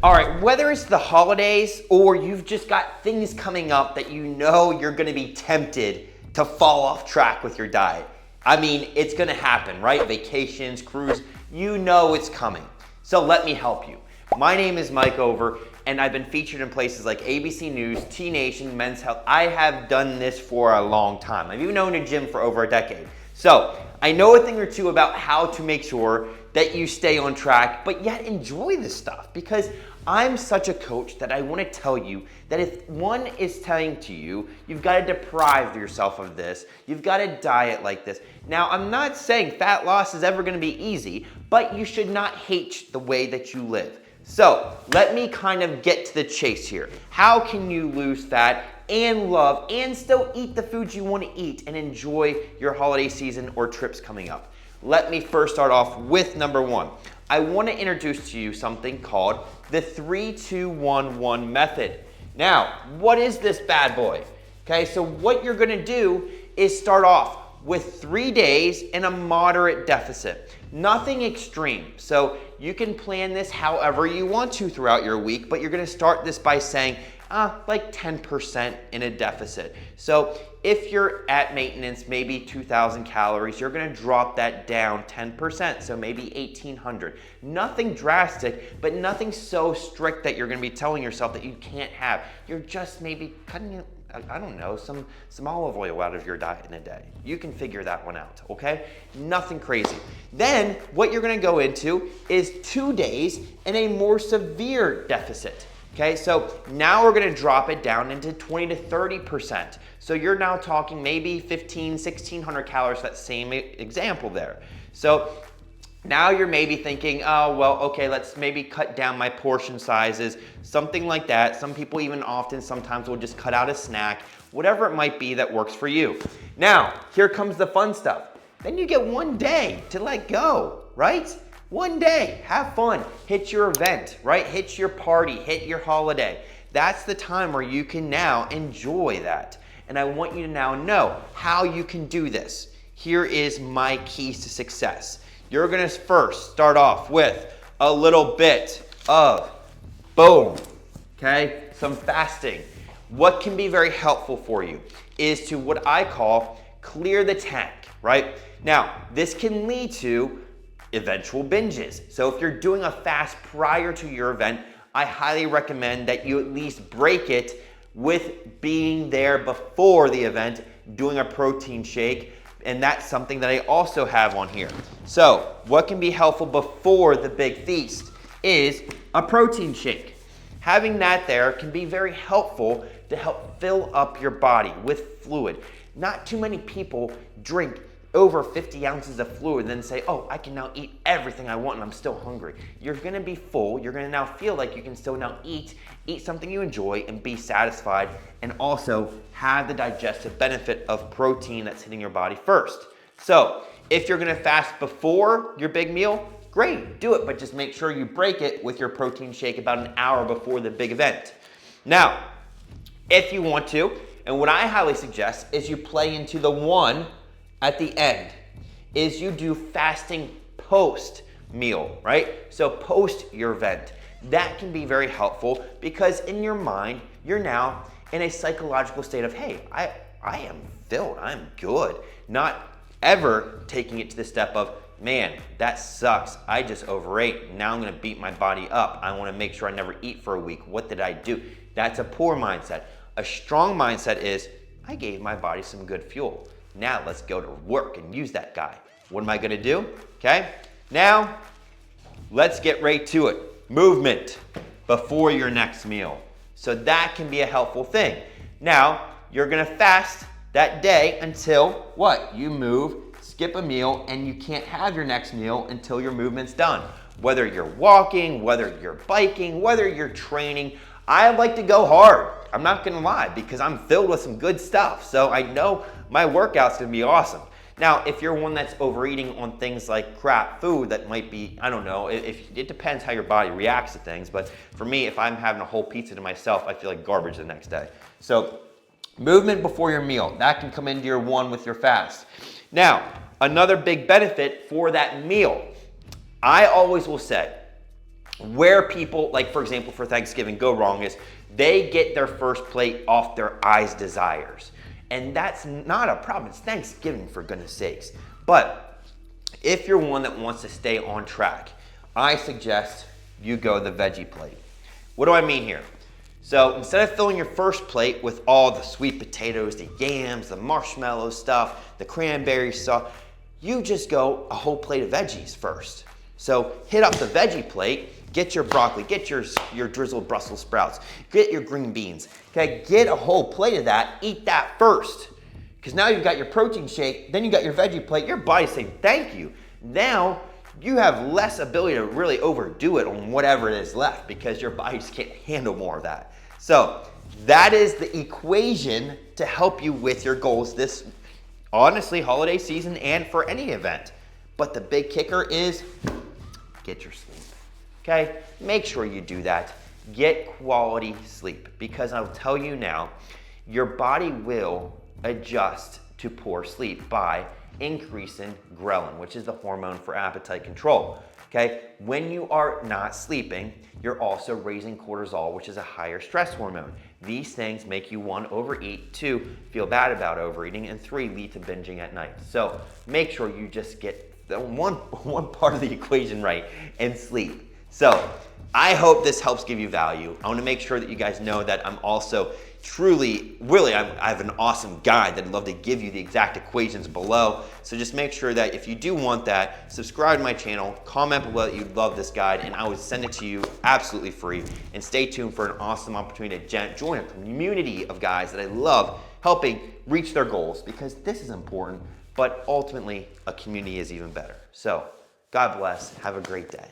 All right, whether it's the holidays or you've just got things coming up that you know you're gonna be tempted to fall off track with your diet. I mean, it's gonna happen, right? Vacations, cruise, you know it's coming. So let me help you. My name is Mike Over, and I've been featured in places like ABC News, T Nation, Men's Health. I have done this for a long time. I've even owned a gym for over a decade. So I know a thing or two about how to make sure that you stay on track, but yet enjoy this stuff, because I'm such a coach that I want to tell you that if one is telling to you, you've got to deprive yourself of this, you've got to diet like this. Now, I'm not saying fat loss is ever going to be easy, but you should not hate the way that you live. So let me kind of get to the chase here. How can you lose fat and love and still eat the foods you want to eat and enjoy your holiday season or trips coming up? Let me first start off with number one. I want to introduce to you something called the 3-2-1-1 method. Now, what is this bad boy? Okay, so what you're going to do is start off with 3 days in a moderate deficit. Nothing extreme. So you can plan this however you want to throughout your week, but you're going to start this by saying, like 10% in a deficit. So if you're at maintenance, maybe 2,000 calories, you're gonna drop that down 10%, so maybe 1,800. Nothing drastic, but nothing so strict that you're gonna be telling yourself that you can't have. You're just maybe cutting, I don't know, some olive oil out of your diet in a day. You can figure that one out, okay? Nothing crazy. Then what you're gonna go into is 2 days in a more severe deficit. Okay, so now we're gonna drop it down into 20 to 30%. So you're now talking maybe 1,600 calories, that same example there. So now you're maybe thinking, oh, well, okay, let's maybe cut down my portion sizes, something like that. Some people even sometimes will just cut out a snack, whatever it might be that works for you. Now, here comes the fun stuff. Then you get 1 day to let go, right? 1 day, have fun, hit your event, right? Hit your party, hit your holiday. That's the time where you can now enjoy that. And I want you to now know how you can do this. Here is my keys to success. You're gonna first start off with a little bit of boom, okay? Some fasting. What can be very helpful for you is to what I call clear the tank, right? Now, this can lead to eventual binges. So if you're doing a fast prior to your event, I highly recommend that you at least break it with being there before the event, doing a protein shake, and that's something that I also have on here. So what can be helpful before the big feast is a protein shake. Having that there can be very helpful to help fill up your body with fluid. Not too many people drink over 50 ounces of fluid and then say, oh, I can now eat everything I want and I'm still hungry. You're gonna be full, you're gonna now feel like you can still now eat something you enjoy and be satisfied, and also have the digestive benefit of protein that's hitting your body first. So if you're gonna fast before your big meal, great, do it, but just make sure you break it with your protein shake about an hour before the big event. Now, if you want to, and what I highly suggest is you play into the one at the end, is you do fasting post meal, right? So post your event. That can be very helpful because in your mind, you're now in a psychological state of, hey, I am filled, I'm good. Not ever taking it to the step of, man, that sucks, I just overate, now I'm gonna beat my body up. I wanna make sure I never eat for a week. What did I do? That's a poor mindset. A strong mindset is, I gave my body some good fuel. Now let's go to work and use that guy. What am I gonna do? Okay, now let's get right to it. Movement before your next meal. So that can be a helpful thing. Now, you're gonna fast that day until what? You move, skip a meal, and you can't have your next meal until your movement's done. Whether you're walking, whether you're biking, whether you're training, I like to go hard. I'm not gonna lie, because I'm filled with some good stuff. So I know my workout's gonna be awesome. Now, if you're one that's overeating on things like crap food that might be, I don't know, it depends how your body reacts to things. But for me, if I'm having a whole pizza to myself, I feel like garbage the next day. So movement before your meal, that can come into your one with your fast. Now, another big benefit for that meal, I always will say, Where people, like for example, for Thanksgiving, go wrong is they get their first plate off their eyes' desires. And that's not a problem. It's Thanksgiving, for goodness sakes. But if you're one that wants to stay on track, I suggest you go the veggie plate. What do I mean here? So instead of filling your first plate with all the sweet potatoes, the yams, the marshmallow stuff, the cranberry stuff, you just go a whole plate of veggies first. So hit up the veggie plate, get your broccoli, get your drizzled Brussels sprouts, get your green beans. Okay, get a whole plate of that, eat that first. Because now you've got your protein shake, then you got your veggie plate, your body's saying thank you. Now you have less ability to really overdo it on whatever it is left because your body just can't handle more of that. So that is the equation to help you with your goals this, honestly, holiday season and for any event. But the big kicker is get your sleep, okay? Make sure you do that. Get quality sleep because I'll tell you now, your body will adjust to poor sleep by increasing ghrelin, which is the hormone for appetite control. Okay, when you are not sleeping, you're also raising cortisol, which is a higher stress hormone. These things make you, 1, overeat, 2, feel bad about overeating, and 3, lead to binging at night. So make sure you just get the one part of the equation right and sleep. So I hope this helps give you value. I want to make sure that you guys know that I'm also truly, really, I have an awesome guide that I'd love to give you the exact equations below. So just make sure that if you do want that, subscribe to my channel, comment below that you love this guide, and I would send it to you absolutely free. And stay tuned for an awesome opportunity to join a community of guys that I love helping reach their goals, because this is important, but ultimately a community is even better. So God bless. Have a great day.